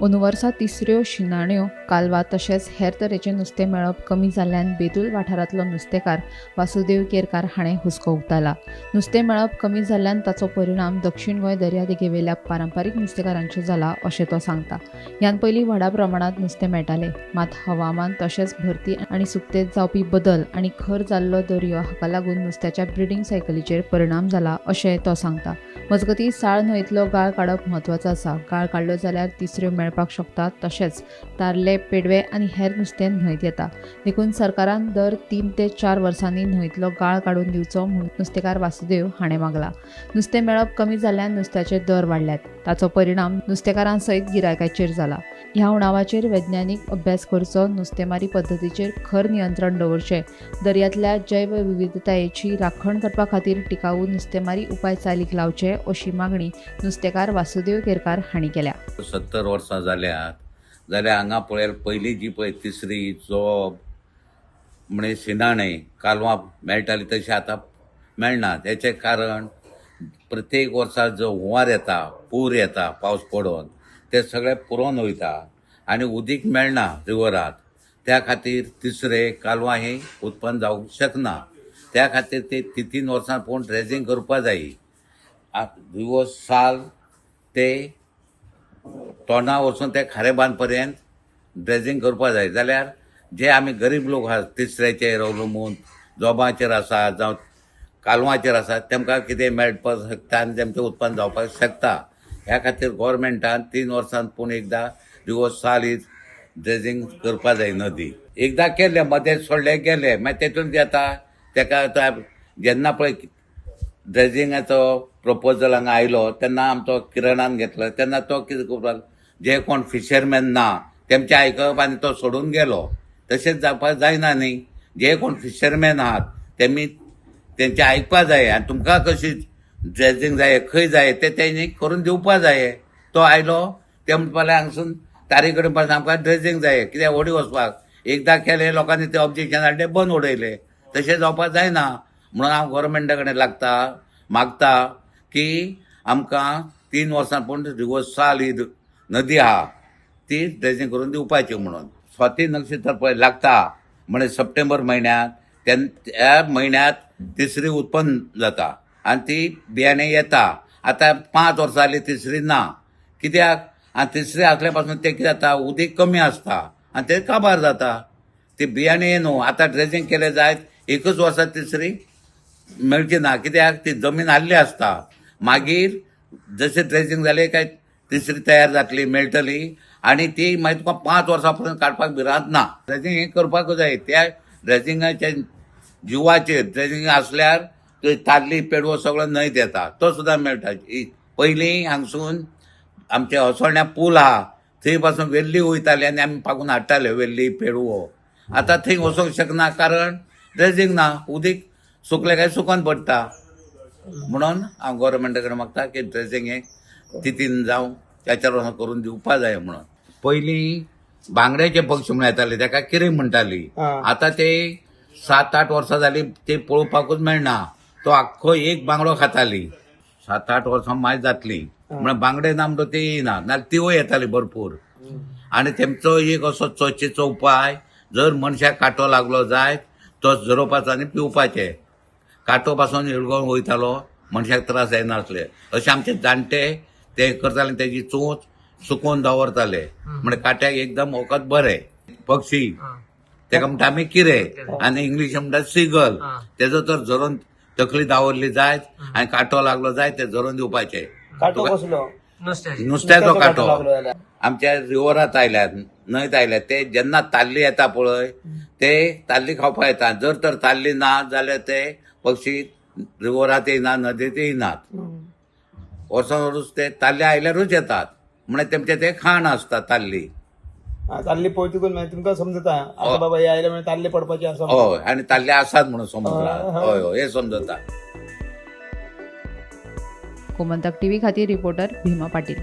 अंदू वर्सा तिसऱ्यो शिणाण्यो कालवा तशेंच हेर तरेचें नुस्तें मेळप कमी जाल्ल्यान बेतूल वाठारांतलो नुस्तेकार वासुदेव केरकार हाणें हुस्को उक्तायला. नुस्तें मेळप कमी जाल्ल्यान ताचो परिणाम दक्षिण गोंय दर्यादेगेवेल्या पारंपारीक नुस्तेकारांचेर जाला अशें तो सांगता. ह्यान पयलीं व्हडा प्रमाणांत नुस्तें मेळटालें, मात हवामान तशेंच भरती आनी सुकतेंत जावपी बदल आनी खर जाल्लो दर्यो हाका लागून नुस्त्याच्या ब्रिडींग सायकलीचेर परिणाम जाला अशें तो सांगता. मजगतीं साळ न्हंयतलो गाळ काडप म्हत्वाचो आसा. गाळ काडलो जाल्यार तिसऱ्यो मेळपाक शकतात. तशेंच तारले, पेडवे आनी हेर नुस्तें न्हंयत येता. देखून सरकारान दर 3 ते 4 वर्सांनी न्हंयतलो गाळ काडून दिवचो म्हूण नुस्तेकार वासुदेव हाणें मागला. नुस्तें मेळप कमी जाल्ल्यान नुस्त्याचे दर वाडल्यात. ताचो परिणाम नुस्तेकारां सयत गिरायकांचेर जाला. ह्या उणावाचेर वैज्ञानीक अभ्यास करचो, नुस्तेमारी पद्दतीचेर खर नियंत्रण दवरचें, दर्यांतल्या जैवविविधतायेची राखण करपा खातीर टिकाऊ नुस्तेमारी उपाय चालीक लावचे अशी मागणी नुस्तेकार वासुदेव केरकार हांणी केल्या. 70 वर्सां जाल्यात जाल्यार हांगा पळयार पयलीं जी पळय तिसरी जोब म्हणजे शिणाणे कालवां मेळटाली तशी आतां मेळनात. हेचें कारण प्रत्येक वर्सा जो हुंवार येता, पूर येता पावस पडोन, ते सगळे पुरोन वयता आनी उदीक मेळना रिवरांत. त्या खातीर तिसरे कालवां ही उत्पन्न जावंक शकना. त्या खातीर ते 3 वर्सां पळोवन ड्रेजींग करपा जायी. दिवस साल ते तोंडा वचून ते खारेबांद पर्यंत ड्रेजींग करपा जाय. जाल्यार जे आमी गरीब लोक आसात तिसऱ्याचेर अवलंबून जॉबाचेर आसा जावं कालवांचेर आसात, तेमकां कितें मेळपाक शकता आनी तेमचें उत्पन्न जावपाक शकता. ह्या खातीर गोवोरमेंटान 3 वर्सांत पूण एकदां दिवस साल ही ड्रेजींग करपा जाय नदी. एकदां केलें, मदें सोडले गेले, मागीर तेतून जाता तेका जेन्ना पळय ड्रेजींगाचो प्रपोजल हांगा आयलो तेन्ना आमचो किरणान घेतलो. तेन्ना तो कितें करपाक, जे कोण फिशरमॅन ना तेमचें आयकप आनी तो सोडून गेलो. तशेंच जावपाक जायना न्ही. जे कोण फिशरमॅन आहात तेमी तेंचें आयकपा जाय आनी तुमकां कशी ड्रेजींग जाय, खंय जाय ते तेणी करून दिवपा जाय. तो आयलो, ते म्हणपाक हांगसून तारी कडेन पासून आमकां ड्रेजींग जाय, कित्याक ओडी वचपाक. एकदां केलें, लोकांनी ते ऑब्जेक्शन हाडले, बंद उडयले. तशें जावपाक जायना. म्हणून हांव गोवोरमेंटा कडेन मागता की आमकां 3 वर्सां पूण दिवस साल ही नदी आहा ती ड्रेजींग करून दिवपाची म्हणून. स्वाती नक्षत्र पळय लागता म्हणजे सप्टेंबर म्हयन्यांत, त्या म्हयन्यांत तिसरी उत्पन्न जाता आनी ती बियाणें येता. आतां 5 वर्सां जालीं तिसरी ना. कित्याक? आनी तिसरी आसल्या पासून ते कितें जाता, उदीक कमी आसता आनी ते काबार जाता. ती बियाणें न्हू. आतां ड्रेजींग केलें जायत 1 वर्सा तिसरी मेळची ना. कित्याक? ती जमीन आहली आसता. मागीर जशें ड्रेजींग जालें काय तिसरी तयार जातली, मेळटली आनी ती मागीर तुका 5 वर्सां पर्यंत काडपाक भिरांत ना. ड्रेजींग हें करपाक जाय. त्या ड्रेजींगाच्या जिवाचेर ड्रेजींग आसल्यार ताल्ली, पेडवो सगळो न्हंयत येता, तो सुद्दां मेळटा. पयलीं हांगसून आमचे हसोळण्या पूल आहा थंय पासून वेल्ली वयताली आनी आमी पागून हाडटाले वेल्ली, पेडवो. आतां थंय वचूंक शकना कारण ड्रेजींग ना. उदीक सुकलें काय सुकोन पडटा. म्हणून हांव गोवोरमेंटा कडेन मागता की ड्रेजींग हें तितीन जावं 4 वर्सां करून दिवपा जाय म्हणून. पयलीं बांगड्याचे पक्षी म्हण येताले, ताका किरें म्हणटाली. आतां ते 7-8 वर्सां जालीं ते पळोवपाकूच मेळना. तो आख्खो एक बांगडो खाताली. 7-8 वर्सां मायज जातली म्हण बांगडे ना म्हणटा ते येयना. नाल्यार तिवूय येताली भरपूर. आनी तेमचो एक असो चोचेचो उपाय, जर मनशाक कांटो लागलो जायत तो झरोवपाचो आनी पिवपाचें. कांटो पासून हिळगोवन वयतालो, मनशाक त्रास जायनासले. अशें आमचे जाणटे ते करताले. तेजी चोच सुकोवन दवरताले म्हणजे काट्याक एकदम वखद बरें. पक्षी तेका म्हणटा आमी किरें आनी इंग्लीश म्हणटा सिगल. तेजो तर झरोवन तकली दावरली जायत आनी कांटो लागलो जायत ते झरोवन दिवपाचे. नुस्त्याचो कांटो आमच्या रिवरांत आयल्यात, न्हंयत आयल्यात. ते जेन्ना ताल्ली येता पळय ते ताल्ली खावपाक येता. जर तर ताल्ली ना जाल्यार ते पक्षी रिवरांत येयनात, नदयेत येयनात. वर्सान वर्स ते ताल्ले आयल्यारूच येतात. म्हणजे तेमचे ते खाण आसता ताल्ली. ताल्ली पळयतकूच तुमकां समजता आता बाबा हे आयले म्हणजे ताल्ले पडपाचे आसा. हय, आनी ताल्ले आसात म्हणून समजता. हय हय, हे समजता. गोमंतक टीव्ही खातीर रिपोर्टर भीमा पाटील.